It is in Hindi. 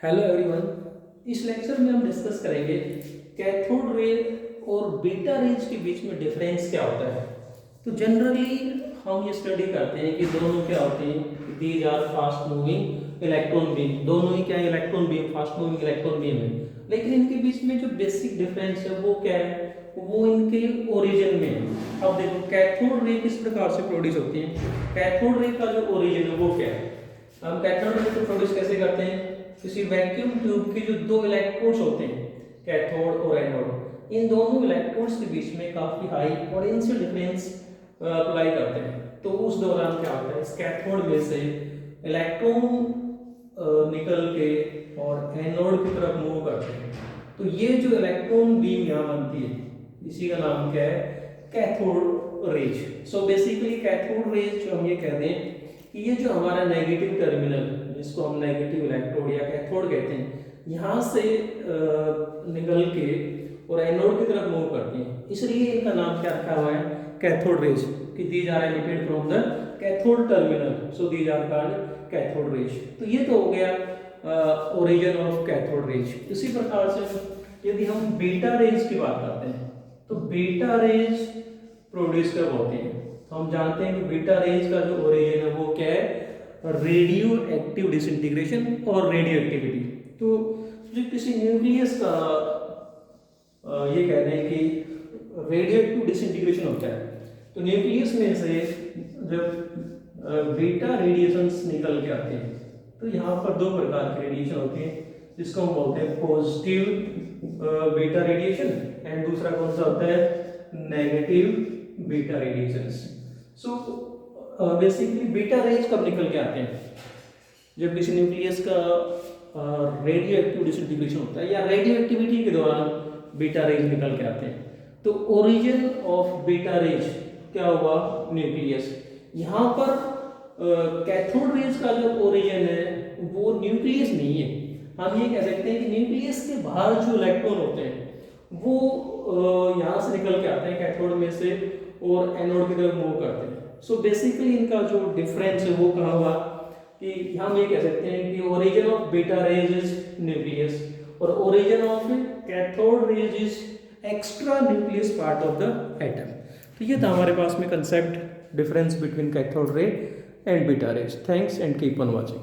Hello everyone. इस लेक्चर में हम डिस्कस करेंगे कैथोड रे और बीटा रेज के बीच में डिफरेंस क्या होता है। तो जनरली हम ये स्टडी करते हैं कि दोनों क्या होते हैं, these are fast moving electron beam. दोनों ही क्या है, electron beam, fast moving electron beam है। लेकिन इनके बीच में जो बेसिक डिफरेंस है वो क्या है, वो इनके ओरिजिन में है। अब देखो कैथोड रे किस प्रकार से प्रोड्यूस होती है। कैथोड रे का जो ओरिजिन है वो क्या है, हम कैथोड रे को प्रोड्यूस कैसे करते हैं। किसी वैक्यूम ट्यूब के जो दो इलेक्ट्रोड्स होते हैं, कैथोड और एनोड, इन दोनों इलेक्ट्रोड्स के बीच में काफी हाई पोटेंशियल डिफरेंस अप्लाई करते हैं। तो उस दौरान क्या होता है, इस कैथोड में से इलेक्ट्रॉन निकल के और एनोड की तरफ मूव करते हैं। तो ये जो इलेक्ट्रॉन बीम यहाँ बनती है, इसी का नाम क्या है, cathode raise. So basically cathode rays जो हम ये कहते हैं कि ये जो हमारा नेगेटिव टर्मिनल, जिसको हम नेगेटिव इलेक्ट्रोड या कैथोड कहते हैं, यहाँ से निकल के और एनोड की तरफ मूव करती हैं, इसलिए इनका नाम क्या रखा हुआ है, कैथोड रेज। कि these are emitted from the cathode terminal, so these are called cathode rays. तो ये तो हो गया ओरिजिन ऑफ कैथोड रेज। इसी प्रकार से यदि हम बीटा रेज की बात करते हैं, तो बीटा रेज प्रोड्यूस कब होते हैं, तो हम जानते हैं कि बीटा रेज का जो ओरिजिन है वो क्या है, रेडियो एक्टिव डिसइंटीग्रेशन और रेडियो एक्टिविटी। तो जो किसी न्यूक्लियस का ये कहते हैं कि रेडियो एक्टिव डिसइंटीग्रेशन होता है, तो न्यूक्लियस में से जब बीटा रेडिएशंस निकल के आते हैं, तो यहाँ पर दो प्रकार के रेडिएशन होते हैं, जिसको हम बोलते हैं पॉजिटिव बीटा रेडिएशन, एंड दूसरा कौन सा होता है, negative beta radiations. So basically beta raise कब निकल के आते हैं, जब किसी न्यूक्लियस का रेडियो एक्टिव डिसइंटीग्रेशन होता है या रेडियो एक्टिविटी के दौरान बीटा रेज निकल के आते हैं। तो ओरिजिन ऑफ बीटा रेज क्या हुआ, न्यूक्लियस। यहाँ पर कैथोड रेज का जो ओरिजिन है वो न्यूक्लियस नहीं है। हम ये कह सकते हैं कि न्यूक्लियस के बाहर जो इलेक्ट्रॉन होते हैं वो यहाँ से निकल के आते हैं कैथोड में से और एनोड की तरफ मूव करते हैं। सो बेसिकली इनका जो डिफरेंस है वो कहाँ हुआ, कि हम ये कह सकते हैं कि origin of beta rays is nucleus और origin of cathode rays is extra nucleus part of the atom. तो ये था हमारे पास में concept, difference between cathode ray and beta rays. Thanks and keep on watching.